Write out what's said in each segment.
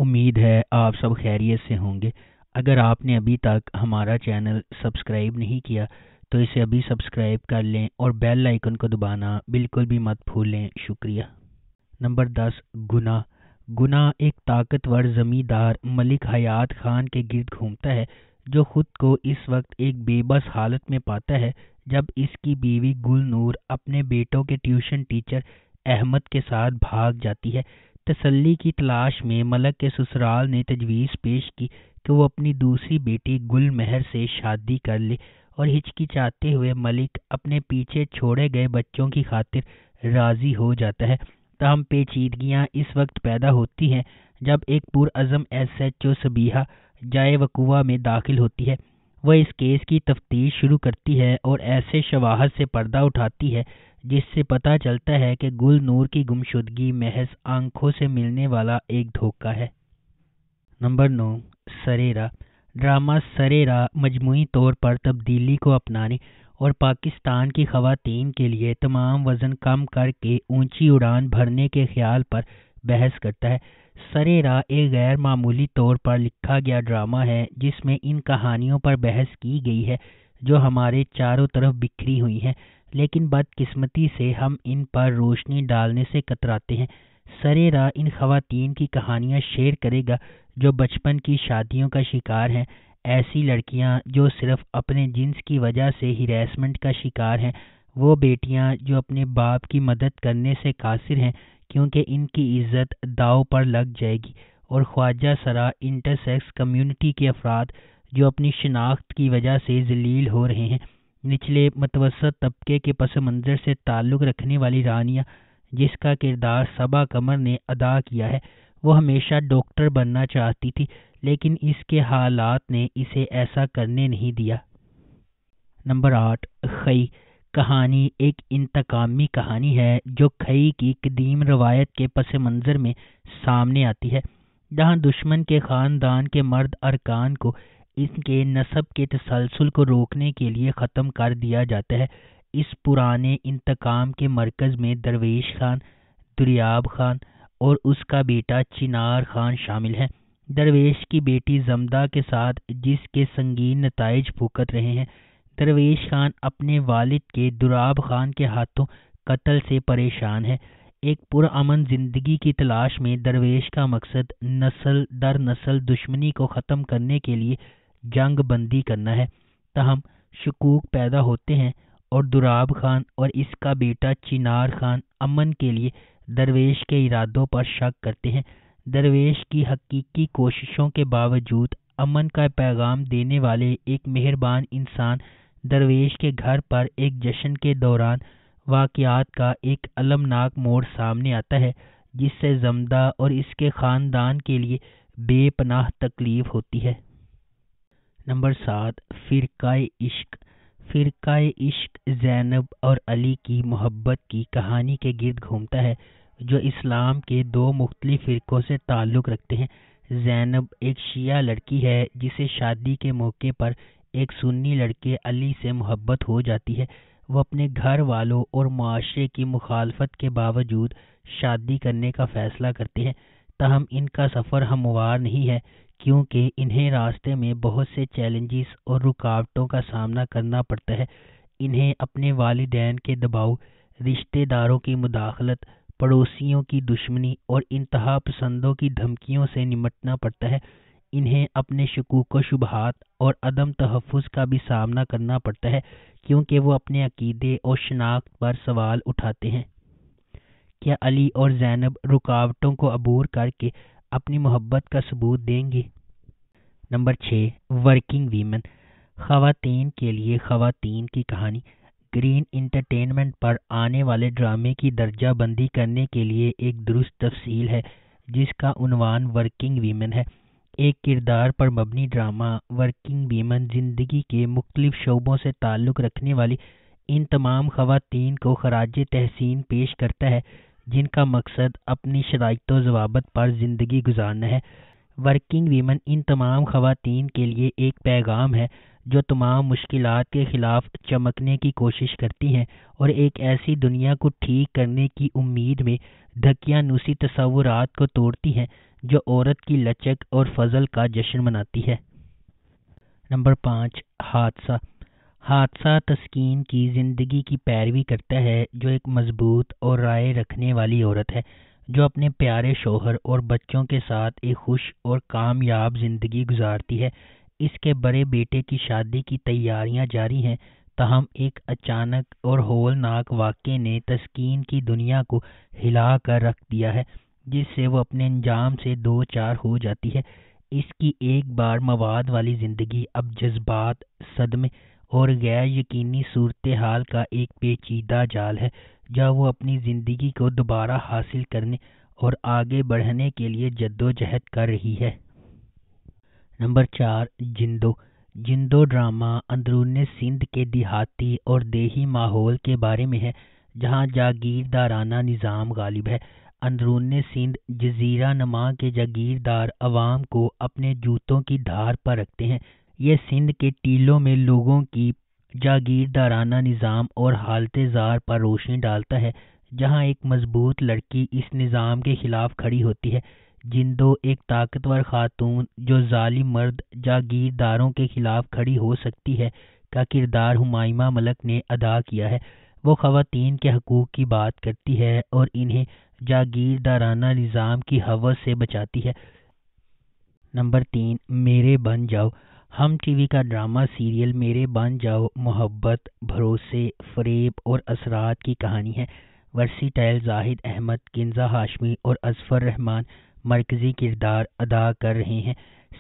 امید ہے آپ سب خیریت سے ہوں گے۔ اگر آپ نے ابھی تک ہمارا چینل سبسکرائب نہیں کیا تو اسے ابھی سبسکرائب کر لیں اور بیل آئیکن کو دبانا بالکل بھی مت بھولیں۔ شکریہ۔ نمبر 10، گناہ۔ گناہ ایک طاقتور زمیندار ملک حیات خان کے گرد گھومتا ہے جو خود کو اس وقت ایک بے بس حالت میں پاتا ہے جب اس کی بیوی گل نور اپنے بیٹوں کے ٹیوشن ٹیچر احمد کے ساتھ بھاگ جاتی ہے۔ تسلی کی تلاش میں ملک کے سسرال نے تجویز پیش کی کہ وہ اپنی دوسری بیٹی گل مہر سے شادی کر لے اور ہچکچاتے ہوئے ملک اپنے پیچھے چھوڑے گئے بچوں کی خاطر راضی ہو جاتا ہے۔ تاہم پیچیدگیاں اس وقت پیدا ہوتی ہیں جب ایک پرعزم ایس ایچ او صبیحہ جائے وقوع میں داخل ہوتی ہے۔ وہ اس کیس کی تفتیش شروع کرتی ہے اور ایسے شواہد سے پردہ اٹھاتی ہے جس سے پتہ چلتا ہے کہ گل نور کی گمشدگی محض آنکھوں سے ملنے والا ایک دھوکہ ہے۔ نمبر 9، سرے راہ۔ ڈرامہ سرے راہ مجموعی طور پر تبدیلی کو اپنانے اور پاکستان کی خواتین کے لیے تمام وزن کم کر کے اونچی اڑان بھرنے کے خیال پر بحث کرتا ہے۔ سرے راہ ایک غیر معمولی طور پر لکھا گیا ڈرامہ ہے جس میں ان کہانیوں پر بحث کی گئی ہے جو ہمارے چاروں طرف بکھری ہوئی ہیں، لیکن بدقسمتی سے ہم ان پر روشنی ڈالنے سے کتراتے ہیں۔ سرے راہ ان خواتین کی کہانیاں شیئر کرے گا جو بچپن کی شادیوں کا شکار ہیں، ایسی لڑکیاں جو صرف اپنے جنس کی وجہ سے ہراسمنٹ کا شکار ہیں، وہ بیٹیاں جو اپنے باپ کی مدد کرنے سے قاصر ہیں کیونکہ ان کی عزت داؤ پر لگ جائے گی، اور خواجہ سرا انٹرسیکس کمیونٹی کے افراد جو اپنی شناخت کی وجہ سے ذلیل ہو رہے ہیں۔ نچلے متوسط طبقے کے پس منظر سے تعلق رکھنے والی رانیہ جس کا کردار صبا قمر نے ادا کیا ہے، وہ ہمیشہ ڈاکٹر بننا چاہتی تھی لیکن اس کے حالات نے اسے ایسا کرنے نہیں دیا۔ نمبر 8، خئی۔ کہانی ایک انتقامی کہانی ہے جو خئی کی قدیم روایت کے پس منظر میں سامنے آتی ہے، جہاں دشمن کے خاندان کے مرد ارکان کو ان کے نسب کے تسلسل کو روکنے کے لیے ختم کر دیا جاتا ہے۔ اس پرانے انتقام کے مرکز میں درویش خان، دریاب خان اور اس کا بیٹا چنار خان شامل ہیں۔ درویش کی بیٹی زمدہ کے ساتھ جس کے سنگین نتائج بھگت رہے ہیں، درویش خان اپنے والد کے دریاب خان کے ہاتھوں قتل سے پریشان ہے۔ ایک پرامن زندگی کی تلاش میں درویش کا مقصد نسل در نسل دشمنی کو ختم کرنے کے لیے جنگ بندی کرنا ہے۔ تاہم شکوک پیدا ہوتے ہیں اور دریاب خان اور اس کا بیٹا چنار خان امن کے لیے درویش کے ارادوں پر شک کرتے ہیں۔ درویش کی حقیقی کوششوں کے باوجود امن کا پیغام دینے والے ایک مہربان انسان درویش کے گھر پر ایک جشن کے دوران واقعات کا ایک المناک موڑ سامنے آتا ہے جس سے زمدہ اور اس کے خاندان کے لیے بے پناہ تکلیف ہوتی ہے۔ نمبر 7، فرقہ عشق۔ فرقہ عشق زینب اور علی کی محبت کی کہانی کے گرد گھومتا ہے جو اسلام کے دو مختلف فرقوں سے تعلق رکھتے ہیں۔ زینب ایک شیعہ لڑکی ہے جسے شادی کے موقع پر ایک سنی لڑکے علی سے محبت ہو جاتی ہے۔ وہ اپنے گھر والوں اور معاشرے کی مخالفت کے باوجود شادی کرنے کا فیصلہ کرتے ہیں، تاہم ان کا سفر ہموار نہیں ہے کیونکہ انہیں راستے میں بہت سے چیلنجز اور رکاوٹوں کا سامنا کرنا پڑتا ہے۔ انہیں اپنے والدین کے دباؤ، رشتہ داروں کی مداخلت، پڑوسیوں کی دشمنی اور انتہا پسندوں کی دھمکیوں سے نمٹنا پڑتا ہے۔ انہیں اپنے شکوک و شبہات اور عدم تحفظ کا بھی سامنا کرنا پڑتا ہے کیونکہ وہ اپنے عقیدے اور شناخت پر سوال اٹھاتے ہیں۔ کیا علی اور زینب رکاوٹوں کو عبور کر کے اپنی محبت کا ثبوت دیں گے؟ Number 6، working women. خواتین کے لیے خواتین کی کہانی۔ گرین انٹرٹینمنٹ پر آنے والے ڈرامے کی درجہ بندی کرنے کے لیے ایک درست تفصیل ہے جس کا عنوان ورکنگ ویمن ہے۔ ایک کردار پر مبنی ڈرامہ ورکنگ ویمن زندگی کے مختلف شعبوں سے تعلق رکھنے والی ان تمام خواتین کو خراج تحسین پیش کرتا ہے جن کا مقصد اپنی شرائط و ضوابط پر زندگی گزارنا ہے۔ ورکنگ ویمن ان تمام خواتین کے لیے ایک پیغام ہے جو تمام مشکلات کے خلاف چمکنے کی کوشش کرتی ہیں اور ایک ایسی دنیا کو ٹھیک کرنے کی امید میں دھکیانوسی تصورات کو توڑتی ہیں جو عورت کی لچک اور فضل کا جشن مناتی ہے۔ نمبر 5، حادثہ۔ حادثہ تسکین کی زندگی کی پیروی کرتا ہے، جو ایک مضبوط اور رائے رکھنے والی عورت ہے جو اپنے پیارے شوہر اور بچوں کے ساتھ ایک خوش اور کامیاب زندگی گزارتی ہے۔ اس کے بڑے بیٹے کی شادی کی تیاریاں جاری ہیں، تاہم ایک اچانک اور ہولناک واقعے نے تسکین کی دنیا کو ہلا کر رکھ دیا ہے، جس سے وہ اپنے انجام سے دو چار ہو جاتی ہے۔ اس کی ایک بار مواد والی زندگی اب جذبات، صدمے اور غیر یقینی صورتحال کا ایک پیچیدہ جال ہے، جہاں وہ اپنی زندگی کو دوبارہ حاصل کرنے اور آگے بڑھنے کے لیے جدوجہد کر رہی ہے۔ نمبر 4، جندو۔ جندو ڈرامہ اندرون سندھ کے دیہاتی اور دیہی ماحول کے بارے میں ہے، جہاں جاگیردارانہ نظام غالب ہے۔ اندرون سندھ جزیرہ نما کے جاگیردار عوام کو اپنے جوتوں کی دھار پر رکھتے ہیں۔ یہ سندھ کے ٹیلوں میں لوگوں کی جاگیردارانہ نظام اور حالت زار پر روشنی ڈالتا ہے، جہاں ایک مضبوط لڑکی اس نظام کے خلاف کھڑی ہوتی ہے۔ جندو ایک طاقتور خاتون جو ظالم مرد جاگیرداروں کے خلاف کھڑی ہو سکتی ہے کا کردار ہمائمہ ملک نے ادا کیا ہے۔ وہ خواتین کے حقوق کی بات کرتی ہے اور انہیں جاگیردارانہ نظام کی ہوس سے بچاتی ہے۔ نمبر 3، میرے بن جاؤ۔ ہم ٹی وی کا ڈرامہ سیریل میرے بن جاؤ محبت، بھروسے، فریب اور اثرات کی کہانی ہے۔ ورسیٹائل زاہد احمد، کنزہ ہاشمی اور اظفر رحمان مرکزی کردار ادا کر رہے ہیں۔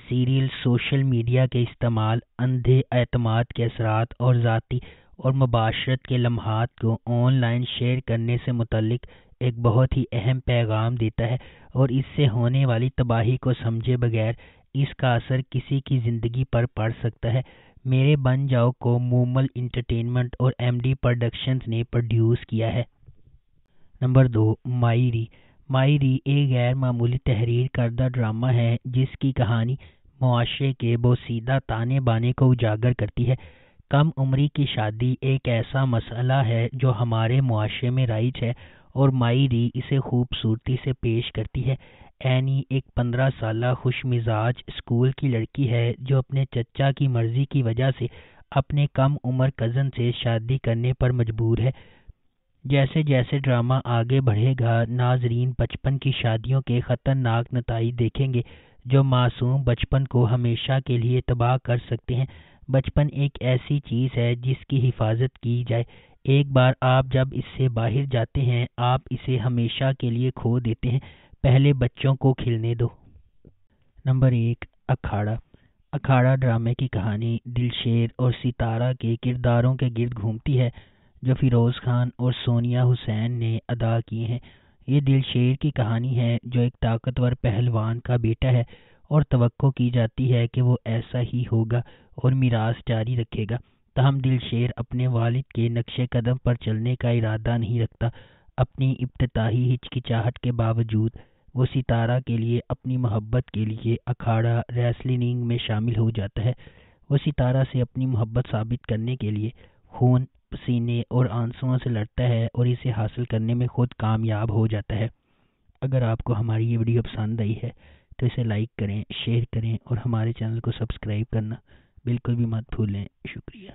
سیریل سوشل میڈیا کے استعمال، اندھے اعتماد کے اثرات اور ذاتی اور مباشرت کے لمحات کو آن لائن شیئر کرنے سے متعلق ایک بہت ہی اہم پیغام دیتا ہے، اور اس سے ہونے والی تباہی کو سمجھے بغیر اس کا اثر کسی کی زندگی پر پڑ سکتا ہے۔ میرے بن جاؤ کو مومل انٹرٹینمنٹ اور ایم ڈی پروڈکشنز نے پروڈیوس کیا ہے۔ نمبر 2، مائی ری ایک غیر معمولی تحریر کردہ ڈرامہ ہے جس کی کہانی معاشرے کے بوسیدہ تانے بانے کو اجاگر کرتی ہے۔ کم عمری کی شادی ایک ایسا مسئلہ ہے جو ہمارے معاشرے میں رائج ہے، اور مائی ری اسے خوبصورتی سے پیش کرتی ہے۔ اینی ایک 15 سالہ خوش مزاج اسکول کی لڑکی ہے جو اپنے چچا کی مرضی کی وجہ سے اپنے کم عمر کزن سے شادی کرنے پر مجبور ہے۔ جیسے جیسے ڈرامہ آگے بڑھے گا، ناظرین بچپن کی شادیوں کے خطرناک نتائج دیکھیں گے جو معصوم بچپن کو ہمیشہ کے لیے تباہ کر سکتے ہیں۔ بچپن ایک ایسی چیز ہے جس کی حفاظت کی جائے، ایک بار آپ جب اس سے باہر جاتے ہیں آپ اسے ہمیشہ کے لیے کھو دیتے ہیں۔ پہلے بچوں کو کھلنے دو۔ نمبر 1، اکھاڑا۔ اکھاڑا ڈرامے کی کہانی دلشیر اور ستارہ کے کرداروں کے گرد گھومتی ہے جو فیروز خان اور سونیا حسین نے ادا کیے ہیں۔ یہ دلشیر کی کہانی ہے جو ایک طاقتور پہلوان کا بیٹا ہے اور توقع کی جاتی ہے کہ وہ ایسا ہی ہوگا اور میراث جاری رکھے گا، تاہم دلشیر اپنے والد کے نقش قدم پر چلنے کا ارادہ نہیں رکھتا۔ اپنی ابتدائی ہچکچاہٹ کے باوجود وہ ستارہ کے لیے اپنی محبت کے لیے اکھاڑا ریسلنگ میں شامل ہو جاتا ہے۔ وہ ستارہ سے اپنی محبت ثابت کرنے کے لیے خون، پسینے اور آنسوؤں سے لڑتا ہے اور اسے حاصل کرنے میں خود کامیاب ہو جاتا ہے۔ اگر آپ کو ہماری یہ ویڈیو پسند آئی ہے تو اسے لائک کریں، شیئر کریں اور ہمارے چینل کو سبسکرائب کرنا بالکل بھی مت بھولیں۔ شکریہ۔